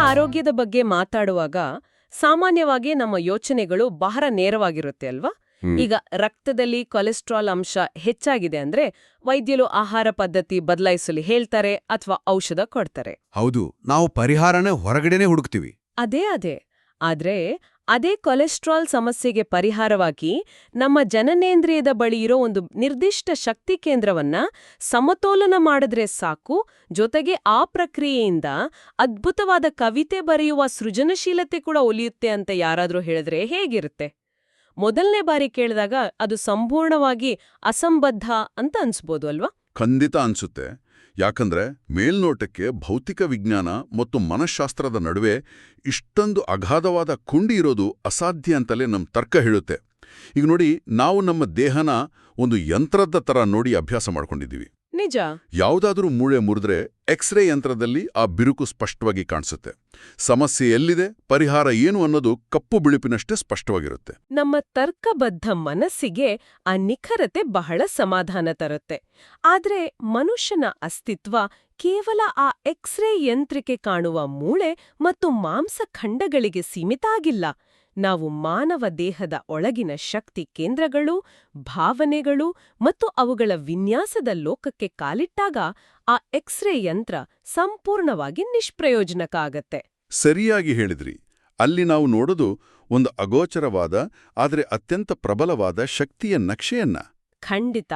ಆರೋಗ್ಯದ ಬಗ್ಗೆ ಮಾತಾಡುವಾಗ ಸಾಮಾನ್ಯವಾಗಿ ನಮ್ಮ ಯೋಚನೆಗಳು ಬಹಳ ನೇರವಾಗಿರುತ್ತೆ ಅಲ್ವಾ? ಈಗ ರಕ್ತದಲ್ಲಿ ಕೊಲೆಸ್ಟ್ರಾಲ್ ಅಂಶ ಹೆಚ್ಚಾಗಿದೆ ಅಂದ್ರೆ ವೈದ್ಯರು ಆಹಾರ ಪದ್ಧತಿ ಬದಲಾಯಿಸಲು ಹೇಳ್ತಾರೆ ಅಥವಾ ಔಷಧ ಕೊಡ್ತಾರೆ. ಹೌದು, ನಾವು ಪರಿಹಾರನೇ ಹೊರಗಡೆನೆ ಹುಡುಕ್ತೀವಿ. ಅದೇ ಆದ್ರೆ ಅದೇ ಕೊಲೆಸ್ಟ್ರಾಲ್ ಸಮಸ್ಯೆಗೆ ಪರಿಹಾರವಾಗಿ ನಮ್ಮ ಜನನೇಂದ್ರಿಯದ ಬಳಿ ಇರೋ ಒಂದು ನಿರ್ದಿಷ್ಟ ಶಕ್ತಿ ಕೇಂದ್ರವನ್ನ ಸಮತೋಲನ ಮಾಡಿದ್ರೆ ಸಾಕು. ಜೊತೆಗೆ ಆ ಪ್ರಕ್ರಿಯೆಯಿಂದ ಅದ್ಭುತವಾದ ಕವಿತೆ ಬರೆಯುವ ಸೃಜನಶೀಲತೆ ಕೂಡ ಒಲಿಯುತ್ತೆ ಅಂತ ಯಾರಾದ್ರೂ ಹೇಳಿದ್ರೆ ಹೇಗಿರುತ್ತೆ? ಮೊದಲನೇ ಬಾರಿ ಕೇಳಿದಾಗ ಅದು ಸಂಪೂರ್ಣವಾಗಿ ಅಸಂಬದ್ಧ ಅಂತ ಅನ್ಸ್ಬೋದು ಅಲ್ವಾ? ಖಂಡಿತ ಅನ್ಸುತ್ತೆ. ಯಾಕಂದ್ರೆ ಮೇಲ್ನೋಟಕ್ಕೆ ಭೌತಿಕ ವಿಜ್ಞಾನ ಮತ್ತು ಮನಃಶಾಸ್ತ್ರದ ನಡುವೆ ಇಷ್ಟೊಂದು ಅಗಾಧವಾದ ಕುಂಡಿ ಇರೋದು ಅಸಾಧ್ಯ ಅಂತಲೇ ನಮ್ಮ ತರ್ಕ ಹೇಳುತ್ತೆ. ಈಗ ನೋಡಿ, ನಾವು ನಮ್ಮ ದೇಹನ ಒಂದು ಯಂತ್ರದ ತರ ನೋಡಿ ಅಭ್ಯಾಸ ಮಾಡ್ಕೊಂಡಿದ್ದೀವಿ. ನಿಜ. ಯಾವುದಾದ್ರೂ ಮೂಳೆ ಮುರಿದ್ರೆ ಎಕ್ಸ್ರೇ ಯಂತ್ರದಲ್ಲಿ ಆ ಬಿರುಕು ಸ್ಪಷ್ಟವಾಗಿ ಕಾಣಿಸುತ್ತೆ. ಸಮಸ್ಯೆ ಎಲ್ಲಿದೆ, ಪರಿಹಾರ ಏನು ಅನ್ನೋದು ಕಪ್ಪು ಬಿಳುಪಿನಷ್ಟೇ ಸ್ಪಷ್ಟವಾಗಿರುತ್ತೆ. ನಮ್ಮ ತರ್ಕಬದ್ಧ ಮನಸ್ಸಿಗೆ ಆ ನಿಖರತೆ ಬಹಳ ಸಮಾಧಾನ ತರುತ್ತೆ. ಆದ್ರೆ ಮನುಷ್ಯನ ಅಸ್ತಿತ್ವ ಕೇವಲ ಆ ಎಕ್ಸ್ರೇ ಯಂತ್ರಕ್ಕೆ ಕಾಣುವ ಮೂಳೆ ಮತ್ತು ಮಾಂಸಖಂಡಗಳಿಗೆ ಸೀಮಿತ ಆಗಿಲ್ಲ. ನಾವು ಮಾನವ ದೇಹದ ಒಳಗಿನ ಶಕ್ತಿ ಕೇಂದ್ರಗಳು, ಭಾವನೆಗಳು ಮತ್ತು ಅವುಗಳ ವಿನ್ಯಾಸದ ಲೋಕಕ್ಕೆ ಕಾಲಿಟ್ಟಾಗ ಆ ಎಕ್ಸ್ರೇ ಯಂತ್ರ ಸಂಪೂರ್ಣವಾಗಿ ನಿಷ್ಪ್ರಯೋಜನಕ ಆಗತ್ತೆ. ಸರಿಯಾಗಿ ಹೇಳಿದ್ರಿ. ಅಲ್ಲಿ ನಾವು ನೋಡೋದು ಒಂದು ಅಗೋಚರವಾದ ಆದರೆ ಅತ್ಯಂತ ಪ್ರಬಲವಾದ ಶಕ್ತಿಯ ನಕ್ಷೆಯನ್ನ. ಖಂಡಿತ.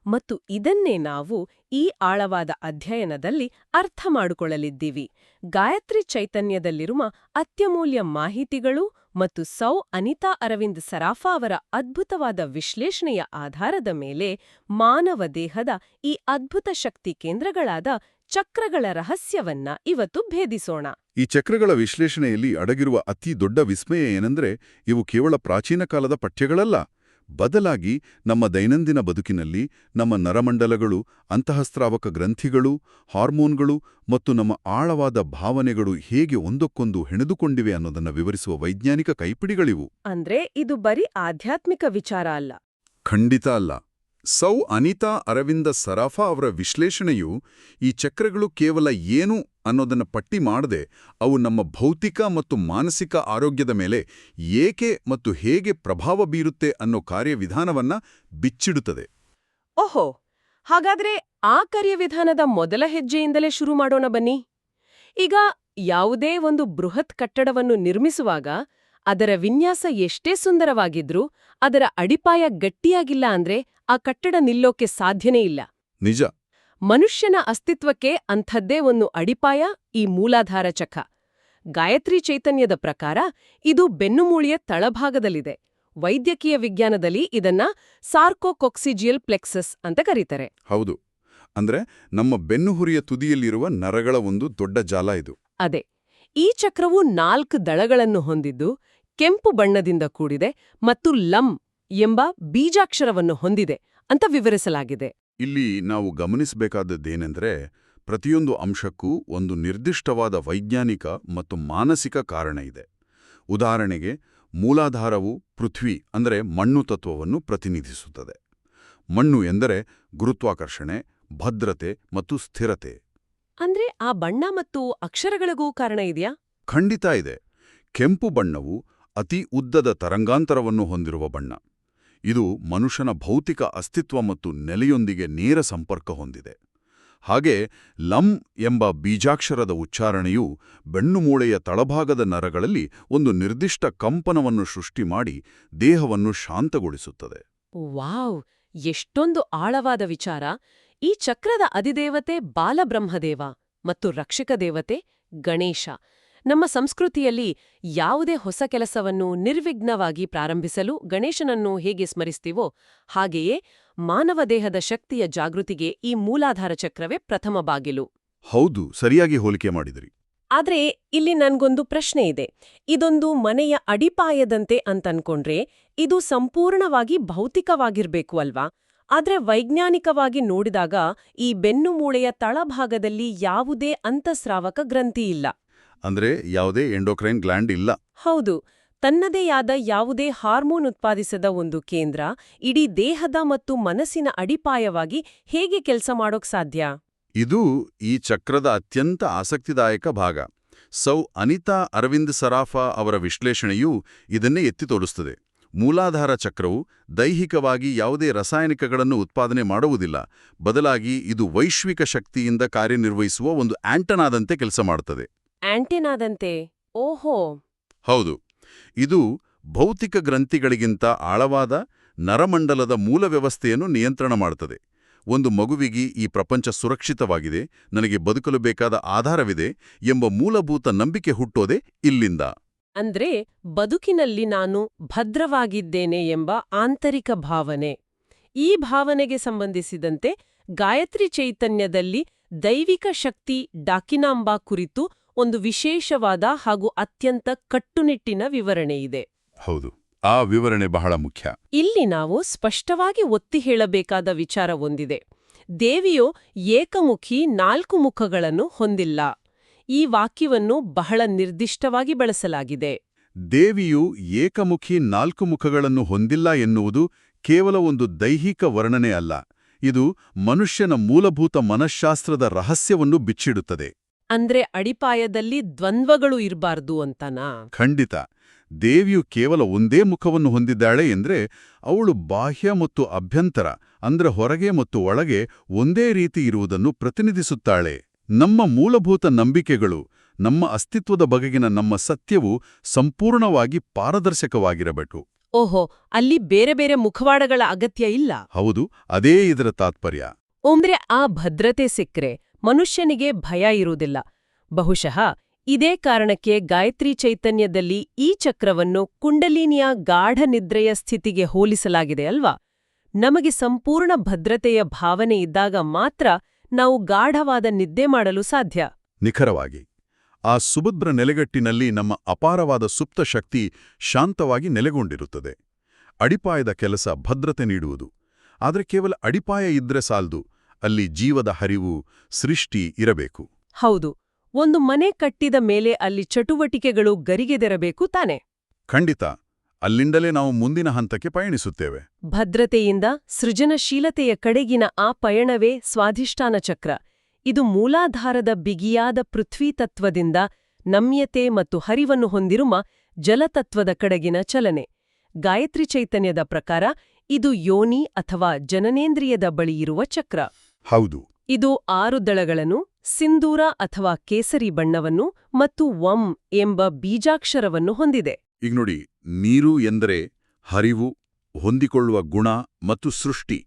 ಮತ್ತು ಇದನ್ನೇ ನಾವು ಈ ಆಳವಾದ ಅಧ್ಯಯನದಲ್ಲಿ ಅರ್ಥ ಮಾಡಿಕೊಳ್ಳಲಿದ್ದೀವಿ. ಗಾಯತ್ರಿ ಚೈತನ್ಯದಲ್ಲಿರುವ ಅತ್ಯಮೂಲ್ಯ ಮಾಹಿತಿಗಳು ಮತ್ತು ಸೌ ಅನಿತಾ ಅರವಿಂದ್ ಸರಾಫಾ ಅವರ ಅದ್ಭುತವಾದ ವಿಶ್ಲೇಷಣೆಯ ಆಧಾರದ ಮೇಲೆ ಮಾನವ ದೇಹದ ಈ ಅದ್ಭುತ ಶಕ್ತಿ ಕೇಂದ್ರಗಳಾದ ಚಕ್ರಗಳ ರಹಸ್ಯವನ್ನ ಇವತ್ತು ಭೇದಿಸೋಣ. ಈ ಚಕ್ರಗಳ ವಿಶ್ಲೇಷಣೆಯಲ್ಲಿ ಅಡಗಿರುವ ಅತಿ ದೊಡ್ಡ ವಿಸ್ಮಯ ಏನೆಂದ್ರೆ, ಇವು ಕೇವಲ ಪ್ರಾಚೀನ ಕಾಲದ ಪಠ್ಯಗಳಲ್ಲ. ಬದಲಾಗಿ ನಮ್ಮ ದೈನಂದಿನ ಬದುಕಿನಲ್ಲಿ ನಮ್ಮ ನರಮಂಡಲಗಳು, ಅಂತಃಸ್ರಾವಕ ಗ್ರಂಥಿಗಳು, ಹಾರ್ಮೋನ್ಗಳು ಮತ್ತು ನಮ್ಮ ಆಳವಾದ ಭಾವನೆಗಳು ಹೇಗೆ ಒಂದಕ್ಕೊಂದು ಹೆಣೆದುಕೊಂಡಿವೆ ಅನ್ನೋದನ್ನ ವಿವರಿಸುವ ವೈಜ್ಞಾನಿಕ ಕೈಪಿಡಿಗಳಿವು. ಅಂದ್ರೆ ಇದು ಬರೀ ಆಧ್ಯಾತ್ಮಿಕ ವಿಚಾರ ಅಲ್ಲ. ಖಂಡಿತ ಅಲ್ಲ. ಸೌ ಅನಿತಾ ಅರವಿಂದ ಸರಾಫಾ ಅವರ ವಿಶ್ಲೇಷಣೆಯು ಈ ಚಕ್ರಗಳು ಕೇವಲ ಏನು ಅನ್ನೋದನ್ನ ಪಟ್ಟಿ ಮಾಡದೆ ಅವು ನಮ್ಮ ಭೌತಿಕ ಮತ್ತು ಮಾನಸಿಕ ಆರೋಗ್ಯದ ಮೇಲೆ ಏಕೆ ಮತ್ತು ಹೇಗೆ ಪ್ರಭಾವ ಬೀರುತ್ತೆ ಅನ್ನೋ ಕಾರ್ಯವಿಧಾನವನ್ನ ಬಿಚ್ಚಿಡುತ್ತದೆ. ಓಹೋ, ಹಾಗಾದ್ರೆ ಆ ಕಾರ್ಯವಿಧಾನದ ಮೊದಲ ಹೆಜ್ಜೆಯಿಂದಲೇ ಶುರು ಮಾಡೋಣ ಬನ್ನಿ. ಈಗ ಯಾವುದೇ ಒಂದು ಬೃಹತ್ ಕಟ್ಟಡವನ್ನು ನಿರ್ಮಿಸುವಾಗ ಅದರ ವಿನ್ಯಾಸ ಎಷ್ಟೇ ಸುಂದರವಾಗಿದ್ರೂ ಅದರ ಅಡಿಪಾಯ ಗಟ್ಟಿಯಾಗಿಲ್ಲ ಅಂದ್ರೆ ಆ ಕಟ್ಟಡ ನಿಲ್ಲೋಕೆ ಸಾಧ್ಯನೇ ಇಲ್ಲ. ನಿಜ. ಮನುಷ್ಯನ ಅಸ್ತಿತ್ವಕ್ಕೆ ಅಂಥದ್ದೇ ಒಂದು ಅಡಿಪಾಯ ಈ ಮೂಲಾಧಾರ ಚಕ್ರ. ಗಾಯತ್ರಿ ಚೈತನ್ಯದ ಪ್ರಕಾರ ಇದು ಬೆನ್ನುಮೂಳೆಯ ತಳಭಾಗದಲ್ಲಿದೆ. ವೈದ್ಯಕೀಯ ವಿಜ್ಞಾನದಲ್ಲಿ ಇದನ್ನ ಸಾರ್ಕೋಕೊಕ್ಸಿಜಿಯಲ್ ಪ್ಲೆಕ್ಸಸ್ ಅಂತ ಕರೀತಾರೆ. ಹೌದು, ಅಂದ್ರೆ ನಮ್ಮ ಬೆನ್ನುಹುರಿಯ ತುದಿಯಲ್ಲಿರುವ ನರಗಳ ಒಂದು ದೊಡ್ಡ ಜಾಲ ಇದು. ಅದೇ. ಈ ಚಕ್ರವು 4 ದಳಗಳನ್ನು ಹೊಂದಿದ್ದು ಕೆಂಪು ಬಣ್ಣದಿಂದ ಕೂಡಿದೆ ಮತ್ತು ಲಂ ಎಂಬ ಬೀಜಾಕ್ಷರವನ್ನು ಹೊಂದಿದೆ ಅಂತ ವಿವರಿಸಲಾಗಿದೆ. ಇಲ್ಲಿ ನಾವು ಗಮನಿಸಬೇಕಾದದ್ದೇನೆಂದ್ರೆ, ಪ್ರತಿಯೊಂದು ಅಂಶಕ್ಕೂ ಒಂದು ನಿರ್ದಿಷ್ಟವಾದ ವೈಜ್ಞಾನಿಕ ಮತ್ತು ಮಾನಸಿಕ ಕಾರಣ ಇದೆ. ಉದಾಹರಣೆಗೆ, ಮೂಲಾಧಾರವು ಪೃಥ್ವಿ ಅಂದರೆ ಮಣ್ಣು ತತ್ವವನ್ನು ಪ್ರತಿನಿಧಿಸುತ್ತದೆ. ಮಣ್ಣು ಎಂದರೆ ಗುರುತ್ವಾಕರ್ಷಣೆ, ಭದ್ರತೆ ಮತ್ತು ಸ್ಥಿರತೆ. ಅಂದ್ರೆ ಆ ಬಣ್ಣ ಮತ್ತು ಅಕ್ಷರಗಳಿಗೂ ಕಾರಣ ಇದೆಯಾ? ಖಂಡಿತ ಇದೆ. ಕೆಂಪು ಬಣ್ಣವು ಅತಿ ಉದ್ದದ ತರಂಗಾಂತರವನ್ನು ಹೊಂದಿರುವ ಬಣ್ಣ. ಇದು ಮನುಷ್ಯನ ಭೌತಿಕ ಅಸ್ತಿತ್ವ ಮತ್ತು ನೆಲೆಯೊಂದಿಗೆ ನೇರ ಸಂಪರ್ಕ ಹೊಂದಿದೆ. ಹಾಗೆ ಲಂ ಎಂಬ ಬೀಜಾಕ್ಷರದ ಉಚ್ಚಾರಣೆಯು ಬೆನ್ನುಮೂಳೆಯ ತಳಭಾಗದ ನರಗಳಲ್ಲಿ ಒಂದು ನಿರ್ದಿಷ್ಟ ಕಂಪನವನ್ನು ಸೃಷ್ಟಿ ಮಾಡಿ ದೇಹವನ್ನು ಶಾಂತಗೊಳಿಸುತ್ತದೆ. ವಾವ್, ಎಷ್ಟೊಂದು ಆಳವಾದ ವಿಚಾರ. ಈ ಚಕ್ರದ ಅಧಿದೇವತೆ ಬಾಲಬ್ರಹ್ಮದೇವ ಮತ್ತು ರಕ್ಷಕ ದೇವತೆ ಗಣೇಶ. ನಮ್ಮ ಸಂಸ್ಕೃತಿಯಲ್ಲಿ ಯಾವುದೇ ಹೊಸ ಕೆಲಸವನ್ನು ನಿರ್ವಿಘ್ನವಾಗಿ ಪ್ರಾರಂಭಿಸಲು ಗಣೇಶನನ್ನು ಹೇಗೆ ಸ್ಮರಿಸ್ತೀವೋ ಹಾಗೆಯೇ ಮಾನವ ದೇಹದ ಶಕ್ತಿಯ ಜಾಗೃತಿಗೆ ಈ ಮೂಲಾಧಾರ ಚಕ್ರವೇ ಪ್ರಥಮ ಬಾಗಿಲು. ಹೌದು, ಸರಿಯಾಗಿ ಹೋಲಿಕೆ ಮಾಡಿದ್ರಿ. ಆದ್ರೆ ಇಲ್ಲಿ ನನ್ಗೊಂದು ಪ್ರಶ್ನೆ ಇದೆ. ಇದೊಂದು ಮನೆಯ ಅಡಿಪಾಯದಂತೆ ಅಂತನ್ಕೊಂಡ್ರೆ ಇದು ಸಂಪೂರ್ಣವಾಗಿ ಭೌತಿಕವಾಗಿರ್ಬೇಕು ಅಲ್ವಾ? ಆದ್ರೆ ವೈಜ್ಞಾನಿಕವಾಗಿ ನೋಡಿದಾಗ ಈ ಬೆನ್ನುಮೂಳೆಯ ತಳಭಾಗದಲ್ಲಿ ಯಾವುದೇ ಅಂತಃಸ್ರಾವಕ ಗ್ರಂಥಿ ಇಲ್ಲ. ಅಂದ್ರೆ ಯಾವುದೇ ಎಂಡೋಕ್ರೈನ್ ಗ್ಲ್ಯಾಂಡ್ ಇಲ್ಲ. ಹೌದು. ತನ್ನದೇ ಆದ ಯಾವುದೇ ಹಾರ್ಮೋನ್ ಉತ್ಪಾದಿಸದ ಒಂದು ಕೇಂದ್ರ ಇಡೀ ದೇಹದ ಮತ್ತು ಮನಸ್ಸಿನ ಅಡಿಪಾಯವಾಗಿ ಹೇಗೆ ಕೆಲಸ ಮಾಡೋಕ್ ಸಾಧ್ಯ? ಇದು ಈ ಚಕ್ರದ ಅತ್ಯಂತ ಆಸಕ್ತಿದಾಯಕ ಭಾಗ. ಸೌ ಅನಿತಾ ಅರವಿಂದ್ ಸರಾಫಾ ಅವರ ವಿಶ್ಲೇಷಣೆಯೂ ಇದನ್ನೇ ಎತ್ತಿ ತೋರಿಸುತ್ತದೆ. ಮೂಲಾಧಾರ ಚಕ್ರವು ದೈಹಿಕವಾಗಿ ಯಾವುದೇ ರಾಸಾಯನಿಕಗಳನ್ನು ಉತ್ಪಾದನೆ ಮಾಡುವುದಿಲ್ಲ, ಬದಲಾಗಿ ಇದು ವೈಶ್ವಿಕ ಶಕ್ತಿಯಿಂದ ಕಾರ್ಯನಿರ್ವಹಿಸುವ ಒಂದು ಆಂಟನಾದಂತೆ ಕೆಲಸ ಮಾಡುತ್ತದೆ. ಆಂಟೆನಾದಂತೆ? ಓಹೋ. ಹೌದು, ಇದು ಭೌತಿಕ ಗ್ರಂಥಿಗಳಿಗಿಂತ ಆಳವಾದ ನರಮಂಡಲದ ಮೂಲ ವ್ಯವಸ್ಥೆಯನ್ನು ನಿಯಂತ್ರಣ ಮಾಡುತ್ತದೆ. ಒಂದು ಮಗುವಿಗೆ ಈ ಪ್ರಪಂಚ ಸುರಕ್ಷಿತವಾಗಿದೆ, ನನಗೆ ಬದುಕಲು ಬೇಕಾದ ಆಧಾರವಿದೆ ಎಂಬ ಮೂಲಭೂತ ನಂಬಿಕೆ ಹುಟ್ಟೋದೆ ಇಲ್ಲಿಂದ. ಅಂದ್ರೆ ಬದುಕಿನಲ್ಲಿ ನಾನು ಭದ್ರವಾಗಿದ್ದೇನೆ ಎಂಬ ಆಂತರಿಕ ಭಾವನೆ. ಈ ಭಾವನೆಗೆ ಸಂಬಂಧಿಸಿದಂತೆ ಗಾಯತ್ರಿ ಚೈತನ್ಯದಲ್ಲಿ ದೈವಿಕ ಶಕ್ತಿ ಡಾಕಿನಾಂಬಾ ಕುರಿತು ಒಂದು ವಿಶೇಷವಾದ ಹಾಗೂ ಅತ್ಯಂತ ಕಟ್ಟುನಿಟ್ಟಿನ ವಿವರಣೆಯಿದೆ. ಹೌದು, ಆ ವಿವರಣೆ ಬಹಳ ಮುಖ್ಯ. ಇಲ್ಲಿ ನಾವು ಸ್ಪಷ್ಟವಾಗಿ ಒತ್ತಿ ಹೇಳಬೇಕಾದ ವಿಚಾರ ಒಂದಿದೆ. ದೇವಿಯು ಏಕಮುಖಿ 4 ಮುಖಗಳನ್ನು ಹೊಂದಿಲ್ಲ. ಈ ವಾಕ್ಯವನ್ನು ಬಹಳ ನಿರ್ದಿಷ್ಟವಾಗಿ ಬಳಸಲಾಗಿದೆ. ದೇವಿಯು ಏಕಮುಖಿ 4 ಮುಖಗಳನ್ನು ಹೊಂದಿಲ್ಲ ಎನ್ನುವುದು ಕೇವಲ ಒಂದು ದೈಹಿಕ ವರ್ಣನೆ ಅಲ್ಲ, ಇದು ಮನುಷ್ಯನ ಮೂಲಭೂತ ಮನಃಶಾಸ್ತ್ರದ ರಹಸ್ಯವನ್ನು ಬಿಚ್ಚಿಡುತ್ತದೆ. ಅಂದ್ರೆ ಅಡಿಪಾಯದಲ್ಲಿ ದ್ವಂದ್ವಗಳು ಇರಬಾರ್ದು ಅಂತನಾ? ಖಂಡಿತ. ದೇವಿಯು ಕೇವಲ ಒಂದೇ ಮುಖವನ್ನು ಹೊಂದಿದ್ದಾಳೆ ಎಂದ್ರೆ ಅವಳು ಬಾಹ್ಯ ಮತ್ತು ಅಭ್ಯಂತರ, ಅಂದ್ರೆ ಹೊರಗೆ ಮತ್ತು ಒಳಗೆ ಒಂದೇ ರೀತಿ ಇರುವುದನ್ನು ಪ್ರತಿನಿಧಿಸುತ್ತಾಳೆ. ನಮ್ಮ ಮೂಲಭೂತ ನಂಬಿಕೆಗಳು, ನಮ್ಮ ಅಸ್ತಿತ್ವದ ಬಗೆಗಿನ ನಮ್ಮ ಸತ್ಯವು ಸಂಪೂರ್ಣವಾಗಿ ಪಾರದರ್ಶಕವಾಗಿರಬೇಕು. ಓಹೋ, ಅಲ್ಲಿ ಬೇರೆ ಬೇರೆ ಮುಖವಾಡಗಳ ಅಗತ್ಯ ಇಲ್ಲ. ಹೌದು, ಅದೇ ಇದರ ತಾತ್ಪರ್ಯ. ಅಂದ್ರೆ ಆ ಭದ್ರತೆ ಸಿಕ್ಕ್ರೆ ಮನುಷ್ಯನಿಗೆ ಭಯ ಇರುವುದಿಲ್ಲ. ಬಹುಶಃ ಇದೇ ಕಾರಣಕ್ಕೆ ಗಾಯತ್ರಿ ಚೈತನ್ಯದಲ್ಲಿ ಈ ಚಕ್ರವನ್ನು ಕುಂಡಲಿನಿಯ ಗಾಢ ನಿದ್ರೆಯ ಸ್ಥಿತಿಗೆ ಹೋಲಿಸಲಾಗಿದೆ ಅಲ್ವಾ? ನಮಗೆ ಸಂಪೂರ್ಣ ಭದ್ರತೆಯ ಭಾವನೆ ಇದ್ದಾಗ ಮಾತ್ರ ನಾವು ಗಾಢವಾದ ನಿದ್ದೆ ಮಾಡಲು ಸಾಧ್ಯ. ನಿಖರವಾಗಿ. ಆ ಸುಭದ್ರ ನೆಲೆಗಟ್ಟಿನಲ್ಲಿ ನಮ್ಮ ಅಪಾರವಾದ ಸುಪ್ತ ಶಕ್ತಿ ಶಾಂತವಾಗಿ ನೆಲೆಗೊಂಡಿರುತ್ತದೆ. ಅಡಿಪಾಯದ ಕೆಲಸ ಭದ್ರತೆ ನೀಡುವುದು. ಆದರೆ ಕೇವಲ ಅಡಿಪಾಯ ಇದ್ರೆ ಸಾಲ್ದು, ಅಲ್ಲಿ ಜೀವದ ಹರಿವು, ಸೃಷ್ಟಿ ಇರಬೇಕು. ಹೌದು, ಒಂದು ಮನೆ ಕಟ್ಟಿದ ಮೇಲೆ ಅಲ್ಲಿ ಚಟುವಟಿಕೆಗಳು ಗರಿಗೆದೆರಬೇಕು ತಾನೆ? ಖಂಡಿತ. ಅಲ್ಲಿಂದಲೇ ನಾವು ಮುಂದಿನ ಹಂತಕ್ಕೆ ಪಯಣಿಸುತ್ತೇವೆ. ಭದ್ರತೆಯಿಂದ ಸೃಜನಶೀಲತೆಯ ಕಡೆಗಿನ ಆ ಪಯಣವೇ ಸ್ವಾಧಿಷ್ಠಾನ ಚಕ್ರ. ಇದು ಮೂಲಾಧಾರದ ಬಿಗಿಯಾದ ಪೃಥ್ವೀತತ್ವದಿಂದ ನಮ್ಯತೆ ಮತ್ತು ಹರಿವನ್ನು ಹೊಂದಿರುವ ಜಲತತ್ವದ ಕಡೆಗಿನ ಚಲನೆ. ಗಾಯತ್ರಿ ಚೈತನ್ಯದ ಪ್ರಕಾರ ಇದು ಯೋನಿ ಅಥವಾ ಜನನೇಂದ್ರಿಯದ ಬಳಿ ಇರುವ ಚಕ್ರ. ಹೌದು. ಇದು 6 ದಳಗಳನ್ನು, ಸಿಂಧೂರ ಅಥವಾ ಕೇಸರಿ ಬಣ್ಣವನ್ನು ಮತ್ತು ವಂ ಎಂಬ ಬೀಜಾಕ್ಷರವನ್ನು ಹೊಂದಿದೆ. ಈಗ ನೋಡಿ, ನೀರು ಎಂದರೆ ಹರಿವು, ಹೊಂದಿಕೊಳ್ಳುವ ಗುಣ ಮತ್ತು ಸೃಷ್ಟಿ.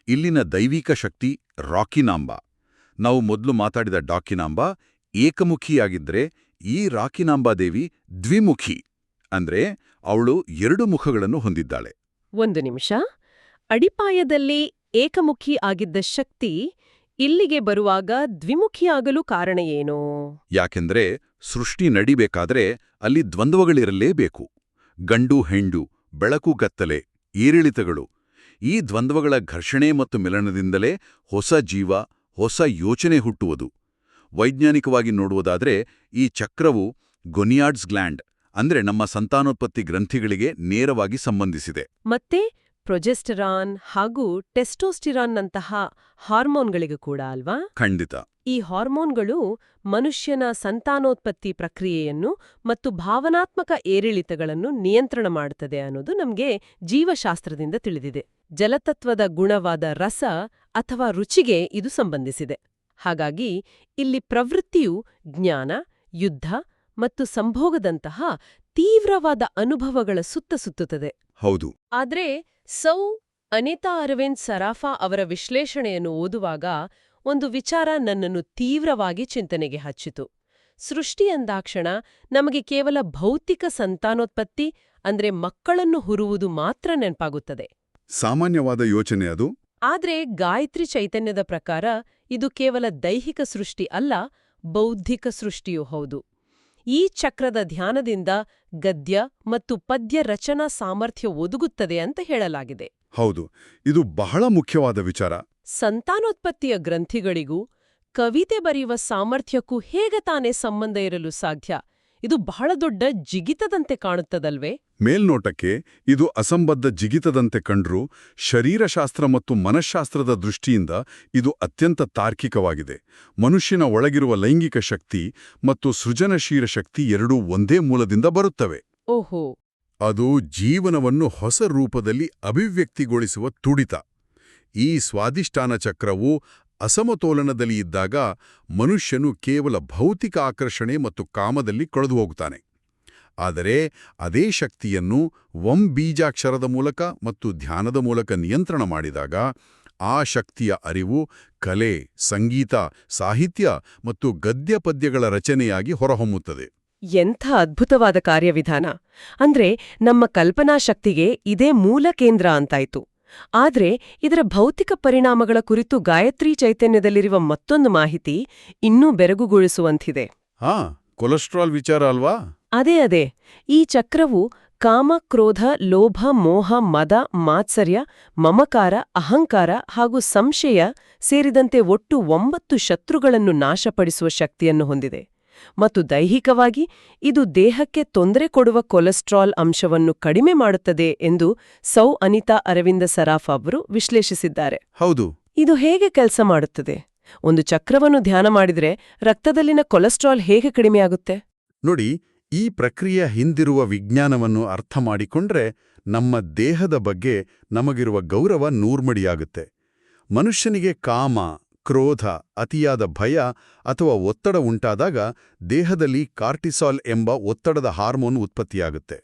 ಇಲ್ಲಿನ ದೈವಿಕ ಶಕ್ತಿ ರಾಕಿನಾಂಬ. ನಾವು ಮೊದಲು ಮಾತಾಡಿದ ಡಾಕಿನಾಂಬ ಏಕಮುಖಿಯಾಗಿದ್ದರೆ, ಈ ರಾಕಿನಾಂಬಾದೇವಿ ದ್ವಿಮುಖಿ, ಅಂದ್ರೆ ಅವಳು 2 ಮುಖಗಳನ್ನು ಹೊಂದಿದ್ದಾಳೆ. ಒಂದು ನಿಮಿಷ. ಅಡಿಪಾಯದಲ್ಲಿ ಏಕಮುಖಿ ಆಗಿದ್ದ ಶಕ್ತಿ ಇಲ್ಲಿಗೆ ಬರುವಾಗ ದ್ವಿಮುಖಿಯಾಗಲು ಕಾರಣ ಏನು? ಯಾಕೆಂದ್ರೆ ಸೃಷ್ಟಿ ನಡಿಬೇಕಾದ್ರೆ ಅಲ್ಲಿ ದ್ವಂದ್ವಗಳಿರಲೇಬೇಕು. ಗಂಡು ಹೆಂಡು, ಬೆಳಕು ಕತ್ತಲೆ, ಏರಿಳಿತಗಳು. ಈ ದ್ವಂದ್ವಗಳ ಘರ್ಷಣೆ ಮತ್ತು ಮಿಲನದಿಂದಲೇ ಹೊಸ ಜೀವ, ಹೊಸ ಯೋಚನೆ ಹುಟ್ಟುವುದು. ವೈಜ್ಞಾನಿಕವಾಗಿ ನೋಡುವುದಾದ್ರೆ ಈ ಚಕ್ರವು ಗೊನಿಯಾಡ್ಸ್ ಗ್ಲ್ಯಾಂಡ್, ಅಂದ್ರೆ ನಮ್ಮ ಸಂತಾನೋತ್ಪತ್ತಿ ಗ್ರಂಥಿಗಳಿಗೆ ನೇರವಾಗಿ ಸಂಬಂಧಿಸಿದೆ. ಮತ್ತೆ ಪ್ರೊಜೆಸ್ಟರಾನ್ ಹಾಗೂ ಟೆಸ್ಟೋಸ್ಟಿರಾನ್ನಂತಹ ಹಾರ್ಮೋನ್ಗಳಿಗೂ ಕೂಡ ಅಲ್ವಾ? ಖಂಡಿತ. ಈ ಹಾರ್ಮೋನ್ಗಳು ಮನುಷ್ಯನ ಸಂತಾನೋತ್ಪತ್ತಿ ಪ್ರಕ್ರಿಯೆಯನ್ನು ಮತ್ತು ಭಾವನಾತ್ಮಕ ಏರಿಳಿತಗಳನ್ನು ನಿಯಂತ್ರಣ ಮಾಡುತ್ತದೆ ಅನ್ನೋದು ನಮಗೆ ಜೀವಶಾಸ್ತ್ರದಿಂದ ತಿಳಿದಿದೆ. ಜಲತತ್ವದ ಗುಣವಾದ ರಸ ಅಥವಾ ರುಚಿಗೆ ಇದು ಸಂಬಂಧಿಸಿದೆ. ಹಾಗಾಗಿ ಇಲ್ಲಿ ಪ್ರವೃತ್ತಿಯು ಜ್ಞಾನ, ಯುದ್ಧ ಮತ್ತು ಸಂಭೋಗದಂತಹ ತೀವ್ರವಾದ ಅನುಭವಗಳ ಸುತ್ತ ಸುತ್ತುತ್ತದೆ. ಹೌದು. ಆದ್ರೆ ಸೌ ಅನಿತಾ ಅರವಿಂದ್ ಸರಾಫಾ ಅವರ ವಿಶ್ಲೇಷಣೆಯನ್ನು ಓದುವಾಗ ಒಂದು ವಿಚಾರ ನನ್ನನ್ನು ತೀವ್ರವಾಗಿ ಚಿಂತನೆಗೆ ಹಚ್ಚಿತು. ಸೃಷ್ಟಿ ಎಂದಾಕ್ಷಣ ನಮಗೆ ಕೇವಲ ಭೌತಿಕ ಸಂತಾನೋತ್ಪತ್ತಿ ಅಂದ್ರೆ ಮಕ್ಕಳನ್ನು ಹುರುವುದು ಮಾತ್ರ ನೆನಪಾಗುತ್ತದೆ. ಸಾಮಾನ್ಯವಾದ ಯೋಚನೆ ಅದು. ಆದ್ರೆ ಗಾಯತ್ರಿ ಚೈತನ್ಯದ ಪ್ರಕಾರ ಇದು ಕೇವಲ ದೈಹಿಕ ಸೃಷ್ಟಿ ಅಲ್ಲ, ಬೌದ್ಧಿಕ ಸೃಷ್ಟಿಯೂ ಹೌದು. ಈ ಚಕ್ರದ ಧ್ಯಾನದಿಂದ ಗದ್ಯ ಮತ್ತು ಪದ್ಯ ರಚನಾ ಸಾಮರ್ಥ್ಯ ಒದಗುತ್ತದೆ ಅಂತ ಹೇಳಲಾಗಿದೆ. ಹೌದು, ಇದು ಬಹಳ ಮುಖ್ಯವಾದ ವಿಚಾರ. ಸಂತಾನೋತ್ಪತ್ತಿಯ ಗ್ರಂಥಿಗಳಿಗೂ ಕವಿತೆ ಬರೆಯುವ ಸಾಮರ್ಥ್ಯಕ್ಕೂ ಹೇಗೆ ತಾನೇ ಸಂಬಂಧ ಇರಲು ಸಾಧ್ಯ ಇದು ಬಹಳ ದೊಡ್ಡ ಜಿಗಿತದಂತೆ ಕಾಣುತ್ತದಲ್ವೇ? ಮೇಲ್ನೋಟಕ್ಕೆ ಇದು ಅಸಂಬದ್ಧ ಜಿಗಿತದಂತೆ ಕಂಡ್ರೂ ಶರೀರಶಾಸ್ತ್ರ ಮತ್ತು ಮನಃಶಾಸ್ತ್ರದ ದೃಷ್ಟಿಯಿಂದ ಇದು ಅತ್ಯಂತ ತಾರ್ಕಿಕವಾಗಿದೆ. ಮನುಷ್ಯನ ಒಳಗಿರುವ ಲೈಂಗಿಕ ಶಕ್ತಿ ಮತ್ತು ಸೃಜನಶೀಲ ಶಕ್ತಿ ಎರಡೂ ಒಂದೇ ಮೂಲದಿಂದ ಬರುತ್ತವೆ. ಓಹೋ. ಅದು ಜೀವನವನ್ನು ಹೊಸ ರೂಪದಲ್ಲಿ ಅಭಿವ್ಯಕ್ತಿಗೊಳಿಸುವ ತುಡಿತ. ಈ ಸ್ವಾದಿಷ್ಠಾನ ಚಕ್ರವು ಅಸಮತೋಲನದಲ್ಲಿ ಇದ್ದಾಗ ಮನುಷ್ಯನು ಕೇವಲ ಭೌತಿಕ ಆಕರ್ಷಣೆ ಮತ್ತು ಕಾಮದಲ್ಲಿ ಕಳೆದುಹೋಗುತ್ತಾನೆ. ಆದರೆ ಅದೇ ಶಕ್ತಿಯನ್ನು ಬೀಜಾಕ್ಷರದ ಮೂಲಕ ಮತ್ತು ಧ್ಯಾನದ ಮೂಲಕ ನಿಯಂತ್ರಣ ಮಾಡಿದಾಗ ಆ ಶಕ್ತಿಯ ಅರಿವು ಕಲೆ, ಸಂಗೀತ, ಸಾಹಿತ್ಯ ಮತ್ತು ಗದ್ಯಪದ್ಯಗಳ ರಚನೆಯಾಗಿ ಹೊರಹೊಮ್ಮುತ್ತದೆ. ಎಂಥ ಅದ್ಭುತವಾದ ಕಾರ್ಯವಿಧಾನ! ಅಂದ್ರೆ ನಮ್ಮ ಕಲ್ಪನಾ ಶಕ್ತಿಗೆ ಇದೇ ಮೂಲ ಕೇಂದ್ರ ಅಂತಾಯ್ತು. ಆದ್ರೆ ಇದರ ಭೌತಿಕ ಪರಿಣಾಮಗಳ ಕುರಿತು ಗಾಯತ್ರಿ ಚೈತನ್ಯದಲ್ಲಿರುವ ಮತ್ತೊಂದು ಮಾಹಿತಿ ಇನ್ನೂ ಬೆರಗುಗೊಳಿಸುವಂತಿದೆ. ಕೊಲೆಸ್ಟ್ರಾಲ್ ವಿಚಾರ ಅಲ್ವಾ? ಅದೇ. ಈ ಚಕ್ರವು ಕಾಮ, ಕ್ರೋಧ, ಲೋಭ, ಮೋಹ, ಮದ, ಮಾತ್ಸರ್ಯ, ಮಮಕಾರ, ಅಹಂಕಾರ ಹಾಗೂ ಸಂಶಯ ಸೇರಿದಂತೆ ಒಟ್ಟು 9 ಶತ್ರುಗಳನ್ನು ನಾಶಪಡಿಸುವ ಶಕ್ತಿಯನ್ನು ಹೊಂದಿದೆ. ಮತ್ತು ದೈಹಿಕವಾಗಿ ಇದು ದೇಹಕ್ಕೆ ತೊಂದರೆ ಕೊಡುವ ಕೊಲೆಸ್ಟ್ರಾಲ್ ಅಂಶವನ್ನು ಕಡಿಮೆ ಮಾಡುತ್ತದೆ ಎಂದು ಸೌ ಅನಿತಾ ಅರವಿಂದ ಸರಾಫ್ ಅವರು ವಿಶ್ಲೇಷಿಸಿದ್ದಾರೆ. ಹೌದು. ಇದು ಹೇಗೆ ಕೆಲಸ ಮಾಡುತ್ತದೆ? ಒಂದು ಚಕ್ರವನ್ನು ಧ್ಯಾನ ಮಾಡಿದ್ರೆ ರಕ್ತದಲ್ಲಿನ ಕೊಲೆಸ್ಟ್ರಾಲ್ ಹೇಗೆ ಕಡಿಮೆಯಾಗುತ್ತೆ? ನೋಡಿ, ಈ ಪ್ರಕ್ರಿಯೆಯ ಹಿಂದಿರುವ ವಿಜ್ಞಾನವನ್ನು ಅರ್ಥ ಮಾಡಿಕೊಂಡ್ರೆ ನಮ್ಮ ದೇಹದ ಬಗ್ಗೆ ನಮಗಿರುವ ಗೌರವ ನೂರ್ಮಡಿಯಾಗುತ್ತೆ. ಮನುಷ್ಯನಿಗೆ ಕಾಮ, ಕ್ರೋಧ, ಅತಿಯಾದ ಭಯ ಅಥವಾ ಒತ್ತಡ ಉಂಟಾದಾಗ ದೇಹದಲ್ಲಿ ಕಾರ್ಟಿಸಾಲ್ ಎಂಬ ಒತ್ತಡದ ಹಾರ್ಮೋನ್ ಉತ್ಪತ್ತಿಯಾಗುತ್ತೆ.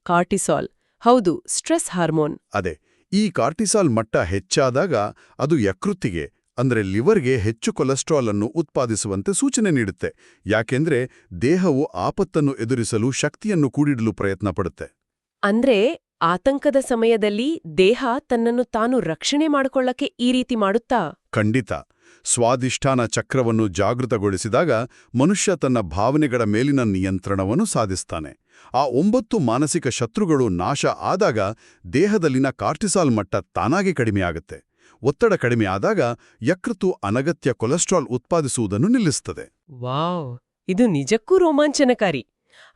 ಕಾರ್ಟಿಸಾಲ್, ಹೌದು, ಸ್ಟ್ರೆಸ್ ಹಾರ್ಮೋನ್. ಅದೇ, ಈ ಕಾರ್ಟಿಸಾಲ್ ಮಟ್ಟ ಹೆಚ್ಚಾದಾಗ ಅದು ಯಕೃತ್ತಿಗೆ ಅಂದ್ರೆ ಲಿವರ್ಗೆ ಹೆಚ್ಚು ಕೊಲೆಸ್ಟ್ರಾಲ್ ಅನ್ನು ಉತ್ಪಾದಿಸುವಂತೆ ಸೂಚನೆ ನೀಡುತ್ತೆ. ಯಾಕೆಂದ್ರೆ ದೇಹವು ಆಪತ್ತನ್ನು ಎದುರಿಸಲು ಶಕ್ತಿಯನ್ನು ಕೂಡಿಡಲು ಪ್ರಯತ್ನ ಪಡುತ್ತೆ. ಅಂದ್ರೆ ಆತಂಕದ ಸಮಯದಲ್ಲಿ ದೇಹ ತನ್ನನ್ನು ತಾನು ರಕ್ಷಣೆ ಮಾಡಿಕೊಳ್ಳಕ್ಕೆ ಈ ರೀತಿ ಮಾಡುತ್ತಾ? ಖಂಡಿತ. ಸ್ವಾದಿಷ್ಠಾನ ಚಕ್ರವನ್ನು ಜಾಗೃತಗೊಳಿಸಿದಾಗ ಮನುಷ್ಯ ತನ್ನ ಭಾವನೆಗಳ ಮೇಲಿನ ನಿಯಂತ್ರಣವನ್ನು ಸಾಧಿಸ್ತಾನೆ. ಆ 9 ಮಾನಸಿಕ ಶತ್ರುಗಳು ನಾಶ ಆದಾಗ ದೇಹದಲ್ಲಿನ ಕಾರ್ಟಿಸಾಲ್ ಮಟ್ಟ ತಾನಾಗೆ ಕಡಿಮೆಯಾಗುತ್ತೆ. ಒತ್ತಡ ಕಡಿಮೆ ಆದಾಗ ಯಕೃತ್ತು ಅನಗತ್ಯ ಕೊಲೆಸ್ಟ್ರಾಲ್ ಉತ್ಪಾದಿಸುವುದನ್ನು ನಿಲ್ಲಿಸುತ್ತದೆ. ವಾವ್, ಇದು ನಿಜಕ್ಕೂ ರೋಮಾಂಚನಕಾರಿ.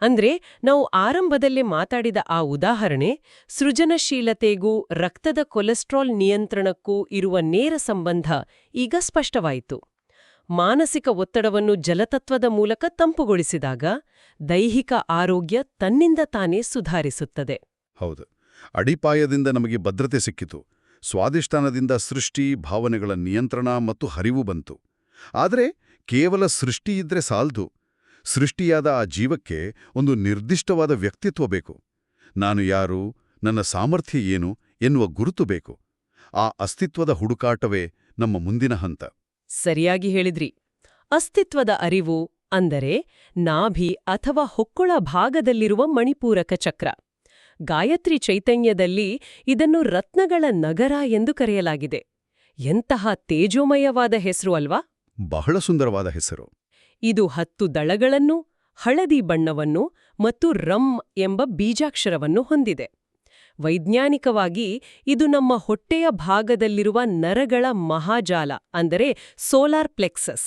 ಅಂದ್ರೆ ನಾವು ಆರಂಭದಲ್ಲೇ ಮಾತಾಡಿದ ಆ ಉದಾಹರಣೆ ಸೃಜನಶೀಲತೆಗೂ ರಕ್ತದ ಕೊಲೆಸ್ಟ್ರಾಲ್ ನಿಯಂತ್ರಣಕ್ಕೂ ಇರುವ ನೇರ ಸಂಬಂಧ ಈಗ ಸ್ಪಷ್ಟವಾಯಿತು. ಮಾನಸಿಕ ಒತ್ತಡವನ್ನು ಜಲತತ್ವದ ಮೂಲಕ ತಂಪುಗೊಳಿಸಿದಾಗ ದೈಹಿಕ ಆರೋಗ್ಯ ತನ್ನಿಂದ ತಾನೇ ಸುಧಾರಿಸುತ್ತದೆ. ಹೌದು, ಅಡಿಪಾಯದಿಂದ ನಮಗೆ ಭದ್ರತೆ ಸಿಕ್ಕಿತು. ಸ್ವಾದಿಷ್ಠಾನದಿಂದ ಸೃಷ್ಟಿ, ಭಾವನೆಗಳ ನಿಯಂತ್ರಣ ಮತ್ತು ಹರಿವು ಬಂತು. ಆದರೆ ಕೇವಲ ಸೃಷ್ಟಿಯಿದ್ರೆ ಸಾಲ್ದು. ಸೃಷ್ಟಿಯಾದ ಆ ಜೀವಕ್ಕೆ ಒಂದು ನಿರ್ದಿಷ್ಟವಾದ ವ್ಯಕ್ತಿತ್ವ ಬೇಕು. ನಾನು ಯಾರು, ನನ್ನ ಸಾಮರ್ಥ್ಯ ಏನು ಎನ್ನುವ ಗುರುತು ಬೇಕು. ಆ ಅಸ್ತಿತ್ವದ ಹುಡುಕಾಟವೇ ನಮ್ಮ ಮುಂದಿನ ಹಂತ. ಸರಿಯಾಗಿ ಹೇಳಿದ್ರಿ. ಅಸ್ತಿತ್ವದ ಅರಿವು ಅಂದರೆ ನಾಭಿ ಅಥವಾ ಹೊಕ್ಕುಳ ಭಾಗದಲ್ಲಿರುವ ಮಣಿಪೂರಕ ಚಕ್ರ. ಗಾಯತ್ರಿ ಚೈತನ್ಯದಲ್ಲಿ ಇದನ್ನು ರತ್ನಗಳ ನಗರ ಎಂದು ಕರೆಯಲಾಗಿದೆ. ಎಂತಹ ತೇಜೋಮಯವಾದ ಹೆಸರು ಅಲ್ವಾ? ಬಹಳ ಸುಂದರವಾದ ಹೆಸರು. ಇದು 10 ದಳಗಳನ್ನು, ಹಳದಿ ಬಣ್ಣವನ್ನು ಮತ್ತು ರಮ್ ಎಂಬ ಬೀಜಾಕ್ಷರವನ್ನು ಹೊಂದಿದೆ. ವೈಜ್ಞಾನಿಕವಾಗಿ ಇದು ನಮ್ಮ ಹೊಟ್ಟೆಯ ಭಾಗದಲ್ಲಿರುವ ನರಗಳ ಮಹಾಜಾಲ ಅಂದರೆ ಸೋಲಾರ್ ಪ್ಲೆಕ್ಸಸ್.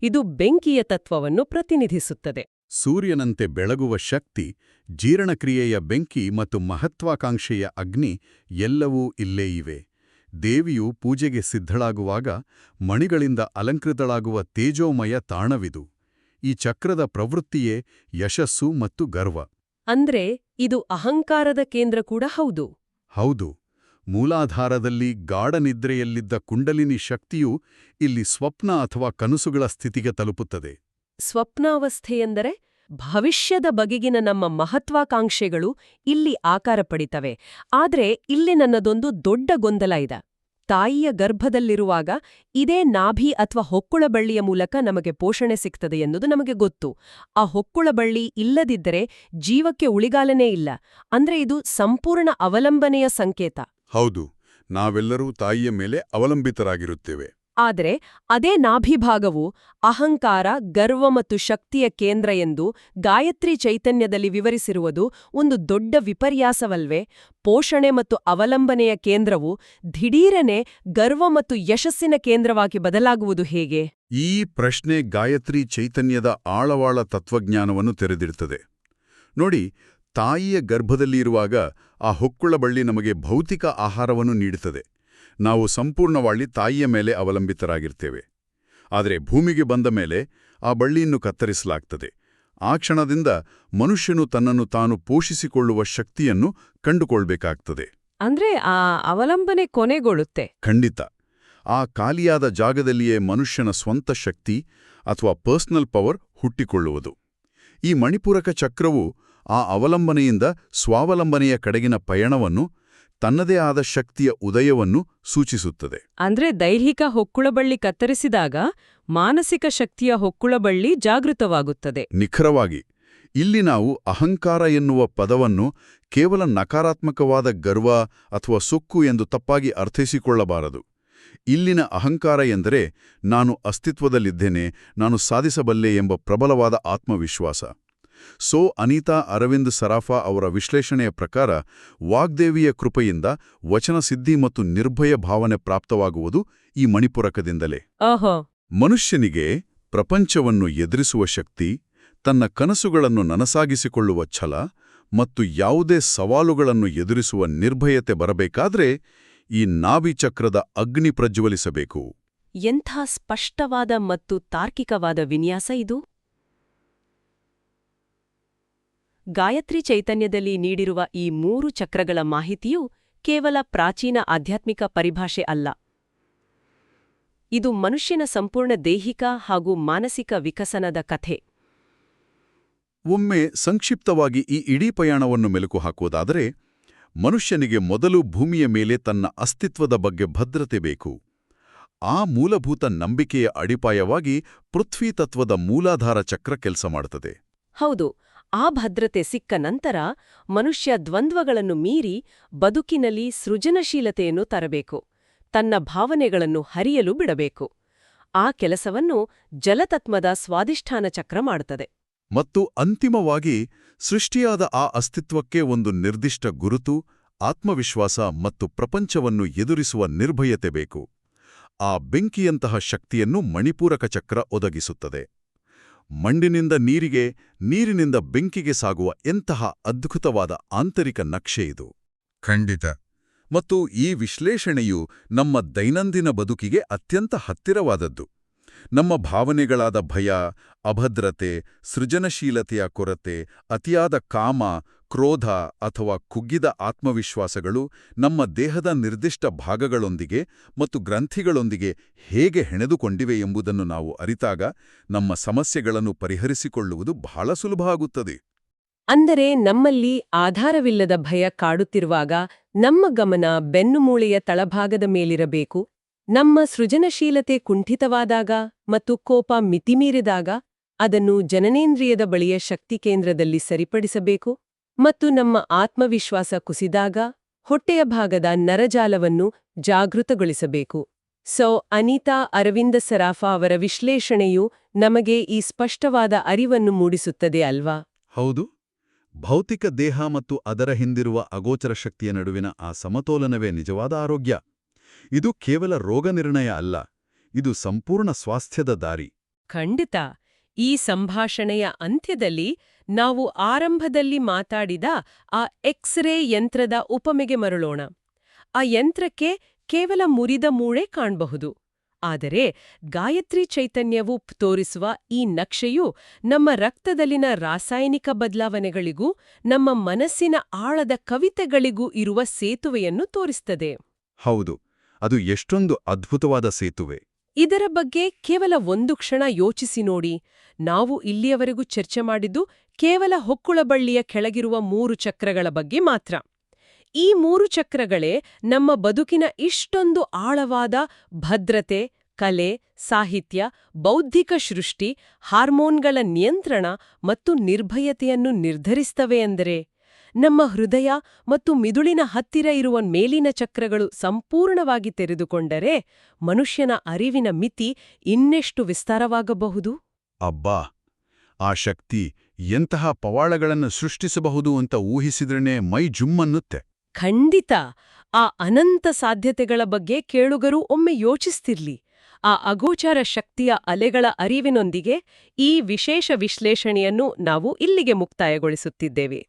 ಇದು ಬೆಂಕಿಯ ತತ್ವವನ್ನು ಪ್ರತಿನಿಧಿಸುತ್ತದೆ. ಸೂರ್ಯನಂತೆ ಬೆಳಗುವ ಶಕ್ತಿ, ಜೀರ್ಣಕ್ರಿಯೆಯ ಬೆಂಕಿ ಮತ್ತು ಮಹತ್ವಾಕಾಂಕ್ಷೆಯ ಅಗ್ನಿ ಎಲ್ಲವೂ ಇಲ್ಲೇ ಇವೆ. ದೇವಿಯು ಪೂಜೆಗೆ ಸಿದ್ಧಳಾಗುವಾಗ ಮಣಿಗಳಿಂದ ಅಲಂಕೃತಳಾಗುವ ತೇಜೋಮಯ ತಾಣವಿದು. ಈ ಚಕ್ರದ ಪ್ರವೃತ್ತಿಯೇ ಯಶಸ್ಸು ಮತ್ತು ಗರ್ವ. ಅಂದ್ರೆ ಇದು ಅಹಂಕಾರದ ಕೇಂದ್ರ ಕೂಡ ಹೌದು. ಹೌದು. ಮೂಲಾಧಾರದಲ್ಲಿ ಗಾಢನಿದ್ರೆಯಲ್ಲಿದ್ದ ಕುಂಡಲಿನಿ ಶಕ್ತಿಯು ಇಲ್ಲಿ ಸ್ವಪ್ನ ಅಥವಾ ಕನಸುಗಳ ಸ್ಥಿತಿಗೆ ತಲುಪುತ್ತದೆ. ಸ್ವಪ್ನಾವಸ್ಥೆಯೆಂದರೆ ಭವಿಷ್ಯದ ಬಗೆಗಿನ ನಮ್ಮ ಮಹತ್ವಾಕಾಂಕ್ಷೆಗಳು ಇಲ್ಲಿ ಆಕಾರ ಪಡಿತವೆ. ಆದ್ರೆ ಇಲ್ಲಿ ನನ್ನದೊಂದು ದೊಡ್ಡ ಗೊಂದಲ ಇದೆ. ತಾಯಿಯ ಗರ್ಭದಲ್ಲಿರುವಾಗ ಇದೇ ನಾಭಿ ಅಥವಾ ಹೊಕ್ಕುಳಬಳ್ಳಿಯ ಮೂಲಕ ನಮಗೆ ಪೋಷಣೆ ಸಿಗ್ತದೆ ಎನ್ನುವುದು ನಮಗೆ ಗೊತ್ತು. ಆ ಹೊಕ್ಕುಳಬಳ್ಳಿ ಇಲ್ಲದಿದ್ದರೆ ಜೀವಕ್ಕೆ ಉಳಿಗಾಲನೇ ಇಲ್ಲ. ಅಂದ್ರೆ ಇದು ಸಂಪೂರ್ಣ ಅವಲಂಬನೆಯ ಸಂಕೇತ. ಹೌದು, ನಾವೆಲ್ಲರೂ ತಾಯಿಯ ಮೇಲೆ ಅವಲಂಬಿತರಾಗಿರುತ್ತೇವೆ. ಆದರೆ ಅದೇ ನಾಭಿಭಾಗವು ಅಹಂಕಾರ, ಗರ್ವ ಮತ್ತು ಶಕ್ತಿಯ ಕೇಂದ್ರ ಎಂದು ಗಾಯತ್ರಿ ಚೈತನ್ಯದಲ್ಲಿ ವಿವರಿಸಿರುವುದು ಒಂದು ದೊಡ್ಡ ವಿಪರ್ಯಾಸವಲ್ವೇ? ಪೋಷಣೆ ಮತ್ತು ಅವಲಂಬನೆಯ ಕೇಂದ್ರವು ದಿಢೀರನೆ ಗರ್ವ ಮತ್ತು ಯಶಸ್ಸಿನ ಕೇಂದ್ರವಾಗಿ ಬದಲಾಗುವುದು ಹೇಗೆ? ಈ ಪ್ರಶ್ನೆ ಗಾಯತ್ರಿ ಚೈತನ್ಯದ ಆಳವಾಳ ತತ್ವಜ್ಞಾನವನ್ನು ತೆರೆದಿಡುತ್ತದೆ. ನೋಡಿ, ತಾಯಿಯ ಗರ್ಭದಲ್ಲಿ ಇರುವಾಗ ಆ ಹೊಕ್ಕುಳ ಬಳ್ಳಿ ನಮಗೆ ಭೌತಿಕ ಆಹಾರವನ್ನು ನೀಡುತ್ತದೆ. ನಾವು ಸಂಪೂರ್ಣವಾಗಿ ತಾಯಿಯ ಮೇಲೆ ಅವಲಂಬಿತರಾಗಿರ್ತೇವೆ. ಆದರೆ ಭೂಮಿಗೆ ಬಂದ ಮೇಲೆ ಆ ಬಳ್ಳಿಯನ್ನು ಕತ್ತರಿಸಲಾಗ್ತದೆ. ಆ ಕ್ಷಣದಿಂದ ಮನುಷ್ಯನು ತನ್ನನ್ನು ತಾನು ಪೋಷಿಸಿಕೊಳ್ಳುವ ಶಕ್ತಿಯನ್ನು ಕಂಡುಕೊಳ್ಬೇಕಾಗ್ತದೆ. ಅಂದ್ರೆ ಆ ಅವಲಂಬನೆ ಕೊನೆಗೊಳ್ಳುತ್ತೆ. ಖಂಡಿತ. ಆ ಖಾಲಿಯಾದ ಜಾಗದಲ್ಲಿಯೇ ಮನುಷ್ಯನ ಸ್ವಂತ ಶಕ್ತಿ ಅಥವಾ ಪರ್ಸನಲ್ ಪವರ್ ಹುಟ್ಟಿಕೊಳ್ಳುವುದು. ಈ ಮಣಿಪೂರಕ ಚಕ್ರವು ಆ ಅವಲಂಬನೆಯಿಂದ ಸ್ವಾವಲಂಬನೆಯ ಕಡೆಗಿನ ಪಯಣವನ್ನು, ತನ್ನದೇ ಆದ ಶಕ್ತಿಯ ಉದಯವನ್ನು ಸೂಚಿಸುತ್ತದೆ. ಅಂದ್ರೆ ದೈಹಿಕ ಹೊಕ್ಕುಳಬಳ್ಳಿ ಕತ್ತರಿಸಿದಾಗ ಮಾನಸಿಕ ಶಕ್ತಿಯ ಹೊಕ್ಕುಳಬಳ್ಳಿ ಜಾಗೃತವಾಗುತ್ತದೆ. ನಿಖರವಾಗಿ. ಇಲ್ಲಿ ನಾವು ಅಹಂಕಾರ ಎನ್ನುವ ಪದವನ್ನು ಕೇವಲ ನಕಾರಾತ್ಮಕವಾದ ಗರ್ವ ಅಥವಾ ಸೊಕ್ಕು ಎಂದು ತಪ್ಪಾಗಿ ಅರ್ಥೈಸಿಕೊಳ್ಳಬಾರದು. ಇಲ್ಲಿನ ಅಹಂಕಾರ ಎಂದರೆ ನಾನು ಅಸ್ತಿತ್ವದಲ್ಲಿದ್ದೇನೆ, ನಾನು ಸಾಧಿಸಬಲ್ಲೆ ಎಂಬ ಪ್ರಬಲವಾದ ಆತ್ಮವಿಶ್ವಾಸ. ಅನಿತಾ ಅರವಿಂದ್ ಸರಾಫಾ ಅವರ ವಿಶ್ಲೇಷಣೆಯ ಪ್ರಕಾರ ವಾಗ್ದೇವಿಯ ಕೃಪೆಯಿಂದ ವಚನಸಿದ್ಧಿ ಮತ್ತು ನಿರ್ಭಯ ಭಾವನೆ ಪ್ರಾಪ್ತವಾಗುವುದು ಈ ಮಣಿಪುರಕದಿಂದಲೇ. ಮನುಷ್ಯನಿಗೆ ಪ್ರಪಂಚವನ್ನು ಎದುರಿಸುವ ಶಕ್ತಿ, ತನ್ನ ಕನಸುಗಳನ್ನು ನನಸಾಗಿಸಿಕೊಳ್ಳುವ ಛಲ ಮತ್ತು ಯಾವುದೇ ಸವಾಲುಗಳನ್ನು ಎದುರಿಸುವ ನಿರ್ಭಯತೆ ಬರಬೇಕಾದ್ರೆ ಈ ನಾಭಿಚಕ್ರದ ಅಗ್ನಿ ಪ್ರಜ್ವಲಿಸಬೇಕು. ಎಂಥ ಸ್ಪಷ್ಟವಾದ ಮತ್ತು ತಾರ್ಕಿಕವಾದ ವಿನ್ಯಾಸ ಇದು! ಗಾಯತ್ರಿ ಚೈತನ್ಯದಲ್ಲಿ ನೀಡಿರುವ ಈ 3 ಚಕ್ರಗಳ ಮಾಹಿತಿಯು ಕೇವಲ ಪ್ರಾಚೀನ ಆಧ್ಯಾತ್ಮಿಕ ಪರಿಭಾಷೆ ಅಲ್ಲ. ಇದು ಮನುಷ್ಯನ ಸಂಪೂರ್ಣ ದೈಹಿಕ ಹಾಗೂ ಮಾನಸಿಕ ವಿಕಸನದ ಕಥೆ. ಒಮ್ಮೆ ಸಂಕ್ಷಿಪ್ತವಾಗಿ ಈ ಇಡೀ ಪಯಣವನ್ನು ಮೆಲುಕು ಹಾಕುವುದಾದರೆ, ಮನುಷ್ಯನಿಗೆ ಮೊದಲು ಭೂಮಿಯ ಮೇಲೆ ತನ್ನ ಅಸ್ತಿತ್ವದ ಬಗ್ಗೆ ಭದ್ರತೆ ಬೇಕು. ಆ ಮೂಲಭೂತ ನಂಬಿಕೆಯ ಅಡಿಪಾಯವಾಗಿ ಪೃಥ್ವಿ ತತ್ವದ ಮೂಲಾಧಾರ ಚಕ್ರ ಕೆಲಸ ಮಾಡುತ್ತದೆ. ಹೌದು, ಆ ಭದ್ರತೆ ಸಿಕ್ಕ ನಂತರ ಮನುಷ್ಯ ದ್ವಂದ್ವಗಳನ್ನು ಮೀರಿ ಬದುಕಿನಲ್ಲಿ ಸೃಜನಶೀಲತೆಯನ್ನು ತರಬೇಕು, ತನ್ನ ಭಾವನೆಗಳನ್ನು ಹರಿಯಲು ಬಿಡಬೇಕು. ಆ ಕೆಲಸವನ್ನು ಜಲತತ್ವದ ಸ್ವಾಧಿಷ್ಠಾನ ಚಕ್ರ ಮಾಡುತ್ತದೆ. ಮತ್ತು ಅಂತಿಮವಾಗಿ ಸೃಷ್ಟಿಯಾದ ಆ ಅಸ್ತಿತ್ವಕ್ಕೆ ಒಂದು ನಿರ್ದಿಷ್ಟ ಗುರುತು, ಆತ್ಮವಿಶ್ವಾಸ ಮತ್ತು ಪ್ರಪಂಚವನ್ನು ಎದುರಿಸುವ ನಿರ್ಭಯತೆ ಬೇಕು. ಆ ಬೆಂಕಿಯಂತಹ ಶಕ್ತಿಯನ್ನು ಮಣಿಪೂರಕ ಚಕ್ರ ಒದಗಿಸುತ್ತದೆ. ಮಣ್ಣಿನಿಂದ ನೀರಿಗೆ, ನೀರಿನಿಂದ ಬೆಂಕಿಗೆ ಸಾಗುವ ಎಂತಹ ಅದ್ಭುತವಾದ ಆಂತರಿಕ ನಕ್ಷೆ ಇದು. ಖಂಡಿತ. ಮತ್ತು ಈ ವಿಶ್ಲೇಷಣೆಯು ನಮ್ಮ ದೈನಂದಿನ ಬದುಕಿಗೆ ಅತ್ಯಂತ ಹತ್ತಿರವಾದದ್ದು. ನಮ್ಮ ಭಾವನೆಗಳಾದ ಭಯ, ಅಭದ್ರತೆ, ಸೃಜನಶೀಲತೆಯ ಕೊರತೆ, ಅತಿಯಾದ ಕಾಮ, ಕ್ರೋಧ ಅಥವಾ ಕುಗ್ಗಿದ ಆತ್ಮವಿಶ್ವಾಸಗಳು ನಮ್ಮ ದೇಹದ ನಿರ್ದಿಷ್ಟ ಭಾಗಗಳೊಂದಿಗೆ ಮತ್ತು ಗ್ರಂಥಿಗಳೊಂದಿಗೆ ಹೇಗೆ ಹೆಣೆದುಕೊಂಡಿವೆ ಎಂಬುದನ್ನು ನಾವು ಅರಿತಾಗ ನಮ್ಮ ಸಮಸ್ಯೆಗಳನ್ನು ಪರಿಹರಿಸಿಕೊಳ್ಳುವುದು ಬಹಳ ಸುಲಭ ಆಗುತ್ತದೆ. ಅಂದರೆ ನಮ್ಮಲ್ಲಿ ಆಧಾರವಿಲ್ಲದ ಭಯ ಕಾಡುತ್ತಿರುವಾಗ ನಮ್ಮ ಗಮನ ಬೆನ್ನುಮೂಳೆಯ ತಳಭಾಗದ ಮೇಲಿರಬೇಕು. ನಮ್ಮ ಸೃಜನಶೀಲತೆ ಕುಂಠಿತವಾದಾಗ ಮತ್ತು ಕೋಪ ಮಿತಿಮೀರಿದಾಗ ಅದನ್ನು ಜನನೇಂದ್ರಿಯದ ಬಳಿಯ ಶಕ್ತಿ ಕೇಂದ್ರದಲ್ಲಿ ಸರಿಪಡಿಸಬೇಕು. ಮತ್ತು ನಮ್ಮ ಆತ್ಮವಿಶ್ವಾಸ ಕುಸಿದಾಗ ಹೊಟ್ಟೆಯ ಭಾಗದ ನರಜಾಲವನ್ನು ಜಾಗೃತಗೊಳಿಸಬೇಕು. ಅನಿತಾ ಅರವಿಂದ ಸರಾಫಾ ಅವರ ವಿಶ್ಲೇಷಣೆಯು ನಮಗೆ ಈ ಸ್ಪಷ್ಟವಾದ ಅರಿವನ್ನು ಮೂಡಿಸುತ್ತದೆ ಅಲ್ವಾ? ಹೌದು. ಭೌತಿಕ ದೇಹ ಮತ್ತು ಅದರ ಹಿಂದಿರುವ ಅಗೋಚರ ಶಕ್ತಿಯ ನಡುವಿನ ಆ ಸಮತೋಲನವೇ ನಿಜವಾದ ಆರೋಗ್ಯ. ಇದು ಕೇವಲ ರೋಗನಿರ್ಣಯ ಅಲ್ಲ, ಇದು ಸಂಪೂರ್ಣ ಸ್ವಾಸ್ಥ್ಯದ ದಾರಿ. ಖಂಡಿತ. ಈ ಸಂಭಾಷಣೆಯ ಅಂತ್ಯದಲ್ಲಿ ನಾವು ಆರಂಭದಲ್ಲಿ ಮಾತಾಡಿದ ಆ ಎಕ್ಸ್ರೇ ಯಂತ್ರದ ಉಪಮೆಗೆ ಮರಳೋಣ. ಆ ಯಂತ್ರಕ್ಕೆ ಕೇವಲ ಮುರಿದ ಮೂಳೆ ಕಾಣಬಹುದು. ಆದರೆ ಗಾಯತ್ರಿ ಚೈತನ್ಯವು ತೋರಿಸುವ ಈ ನಕ್ಷೆಯು ನಮ್ಮ ರಕ್ತದಲ್ಲಿನ ರಾಸಾಯನಿಕ ಬದಲಾವಣೆಗಳಿಗೂ ನಮ್ಮ ಮನಸ್ಸಿನ ಆಳದ ಕವಿತೆಗಳಿಗೂ ಇರುವ ಸೇತುವೆಯನ್ನು ತೋರಿಸುತ್ತದೆ. ಹೌದು, ಅದು ಎಷ್ಟೊಂದು ಅದ್ಭುತವಾದ ಸೇತುವೆ. ಇದರ ಬಗ್ಗೆ ಕೇವಲ ಒಂದು ಕ್ಷಣ ಯೋಚಿಸಿ ನೋಡಿ. ನಾವು ಇಲ್ಲಿಯವರೆಗೂ ಚರ್ಚೆ ಮಾಡಿದ್ದು ಕೇವಲ ಹೊಕ್ಕುಳಬಳ್ಳಿಯ ಕೆಳಗಿರುವ 3 ಚಕ್ರಗಳ ಬಗ್ಗೆ ಮಾತ್ರ. ಈ 3 ಚಕ್ರಗಳೇ ನಮ್ಮ ಬದುಕಿನ ಇಷ್ಟೊಂದು ಆಳವಾದ ಭದ್ರತೆ, ಕಲೆ, ಸಾಹಿತ್ಯ, ಬೌದ್ಧಿಕ ಸೃಷ್ಟಿ, ಹಾರ್ಮೋನ್ಗಳ ನಿಯಂತ್ರಣ ಮತ್ತು ನಿರ್ಭಯತೆಯನ್ನು ನಿರ್ಧರಿಸ್ತವೆ ಅಂದರೆ ನಮ್ಮ ಹೃದಯ ಮತ್ತು ಮಿದುಳಿನ ಹತ್ತಿರ ಇರುವ ಮೇಲಿನ ಚಕ್ರಗಳು ಸಂಪೂರ್ಣವಾಗಿ ತೆರೆದುಕೊಂಡರೆ ಮನುಷ್ಯನ ಅರಿವಿನ ಮಿತಿ ಇನ್ನೆಷ್ಟು ವಿಸ್ತಾರವಾಗಬಹುದು? ಅಬ್ಬಾ, ಆ ಶಕ್ತಿ ಎಂತಹ ಪವಾಡಗಳನ್ನು ಸೃಷ್ಟಿಸಬಹುದು ಅಂತ ಊಹಿಸಿದ್ರೇನೆ ಮೈ ಜುಮ್ಮನ್ನುತ್ತೆ. ಖಂಡಿತ. ಆ ಅನಂತ ಸಾಧ್ಯತೆಗಳ ಬಗ್ಗೆ ಕೇಳುಗರು ಒಮ್ಮೆ ಯೋಚಿಸ್ತಿರ್ಲಿ. ಆ ಅಗೋಚರ ಶಕ್ತಿಯ ಅಲೆಗಳ ಅರಿವಿನೊಂದಿಗೆ ಈ ವಿಶೇಷ ವಿಶ್ಲೇಷಣೆಯನ್ನು ನಾವು ಇಲ್ಲಿಗೆ ಮುಕ್ತಾಯಗೊಳಿಸುತ್ತಿದ್ದೇವೆ.